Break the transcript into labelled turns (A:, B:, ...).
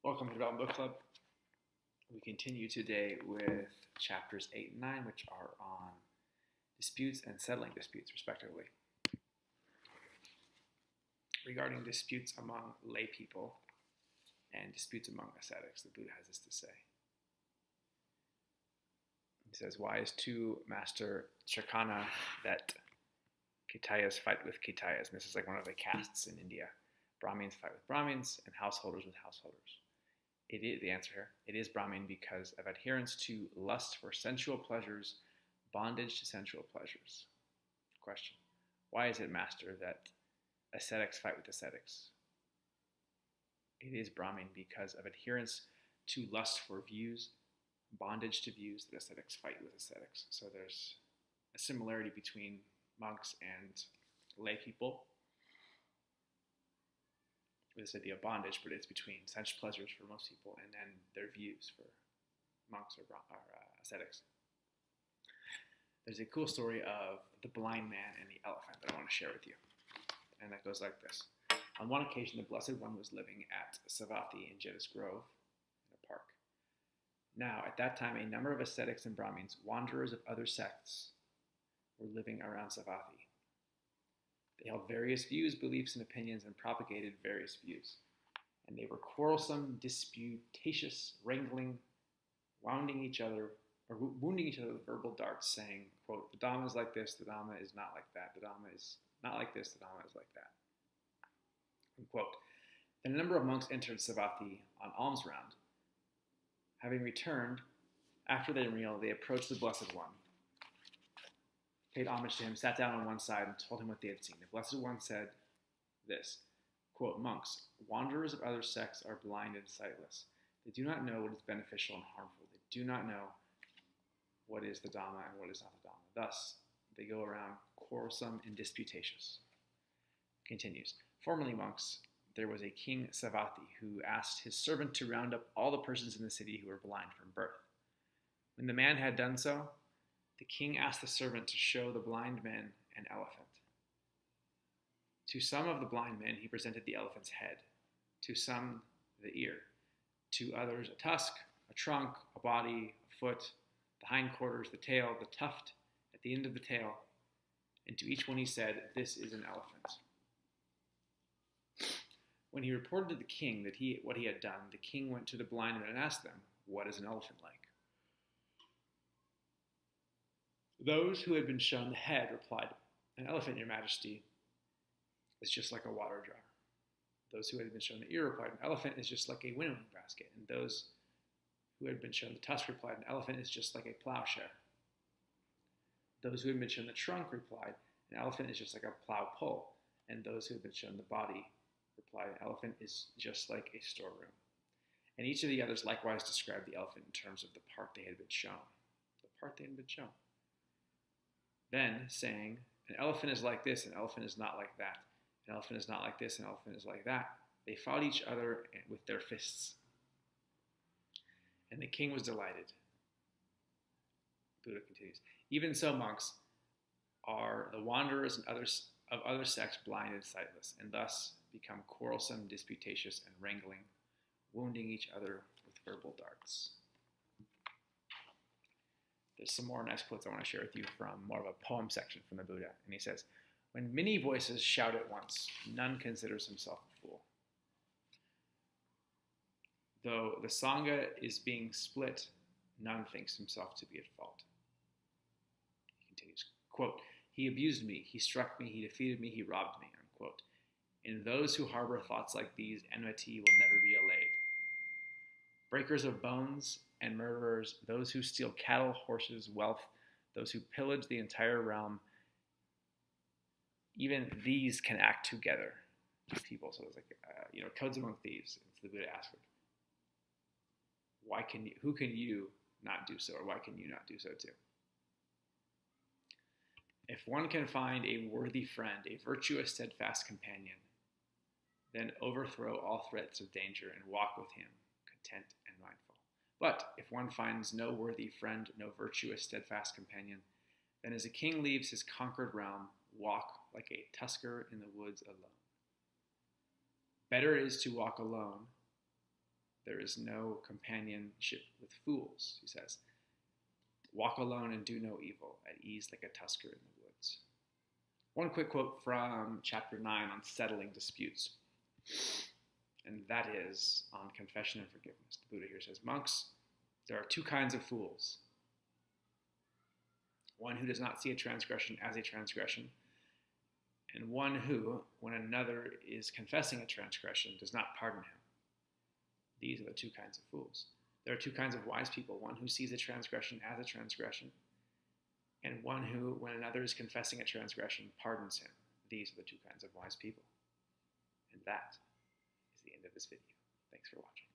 A: Welcome to Development Book Club. We continue today with chapters 8 and 9, which are on disputes and settling disputes, respectively. Regarding disputes among lay people and disputes among ascetics, the Buddha has this to say. He says, wise to Master Cakkana that kyattiyas fight with kyattiyas. And this is like one of the castes in India. Brahmins fight with brahmins and householders with householders. It is the answer here. It is brahmin because of adherence to lust for sensual pleasures, bondage to sensual pleasures. Question. Why is it, Master, that ascetics fight with ascetics? It is brahmin because of adherence to lust for views, bondage to views that ascetics fight with ascetics. So there's a similarity between monks and lay people with this idea of bondage, but it's between sensual pleasures for most people and then their views for monks or ascetics. There's a cool story of the blind man and the elephant that I want to share with you. And that goes like this. On one occasion, the Blessed One was living at Savatthi in Jettis Grove, in a park. Now, at that time, a number of ascetics and brahmins, wanderers of other sects, were living around Savatthi. They held various views, beliefs, and opinions, and propagated various views. And they were quarrelsome, disputatious, wrangling, wounding each other with verbal darts, saying, quote, the Dhamma is like this, the Dhamma is not like that, the Dhamma is not like this, the Dhamma is like that. Unquote. Then a number of monks entered Savatthi on alms round. Having returned, after their meal, they approached the Blessed One, paid homage to him, sat down on one side, and told him what they had seen. The Blessed One said this, quote, monks, wanderers of other sects are blind and sightless. They do not know what is beneficial and harmful. They do not know what is the Dhamma and what is not the Dhamma. Thus, they go around quarrelsome and disputatious. Continues. Formerly, monks, there was a king Savatthi who asked his servant to round up all the persons in the city who were blind from birth. When the man had done so, the king asked the servant to show the blind men an elephant. To some of the blind men, he presented the elephant's head, to some the ear, to others a tusk, a trunk, a body, a foot, the hindquarters, the tail, the tuft at the end of the tail, and to each one he said, this is an elephant. When he reported to the king what he had done, the king went to the blind men and asked them, what is an elephant like? Those who had been shown the head replied, an elephant, your majesty, is just like a water jar. Those who had been shown the ear replied, an elephant is just like a winnowing basket. And those who had been shown the tusk replied, an elephant is just like a plowshare. Those who had been shown the trunk replied, an elephant is just like a plow pole. And those who had been shown the body replied, an elephant is just like a storeroom. And each of the others likewise described the elephant in terms of the part they had been shown. The part they had been shown. Then, saying, an elephant is like this, an elephant is not like that. An elephant is not like this, an elephant is like that. They fought each other with their fists. And the king was delighted. Buddha continues, even so, monks, are the wanderers and others of other sects blind and sightless, and thus become quarrelsome, disputatious, and wrangling, wounding each other with verbal darts. There's some more nice quotes I want to share with you from more of a poem section from the Buddha. And he says, when many voices shout at once, none considers himself a fool. Though the Sangha is being split, none thinks himself to be at fault. He continues, quote, he abused me, he struck me, he defeated me, he robbed me, unquote. In those who harbor thoughts like these, enmity will never be allayed. Breakers of bones and murderers, those who steal cattle, horses, wealth, those who pillage the entire realm, even these can act together as people. So it's like, codes among thieves. It's the Buddha asked, who can you not do so, or why can you not do so too? If one can find a worthy friend, a virtuous, steadfast companion, then overthrow all threats of danger and walk with him, content and mindful. But if one finds no worthy friend, no virtuous, steadfast companion, then as a king leaves his conquered realm, walk like a tusker in the woods alone. Better is to walk alone There is no companionship with fools, he says. Walk alone and do no evil, at ease like a tusker in the woods. One quick quote from chapter 9 on settling disputes. And that is on confession and forgiveness. The Buddha here says, monks, there are two kinds of fools. One who does not see a transgression as a transgression, and one who, when another is confessing a transgression, does not pardon him. These are the two kinds of fools. There are two kinds of wise people, one who sees a transgression as a transgression, and one who, when another is confessing a transgression, pardons him. These are the two kinds of wise people. And that is the end of this video. Thanks for watching.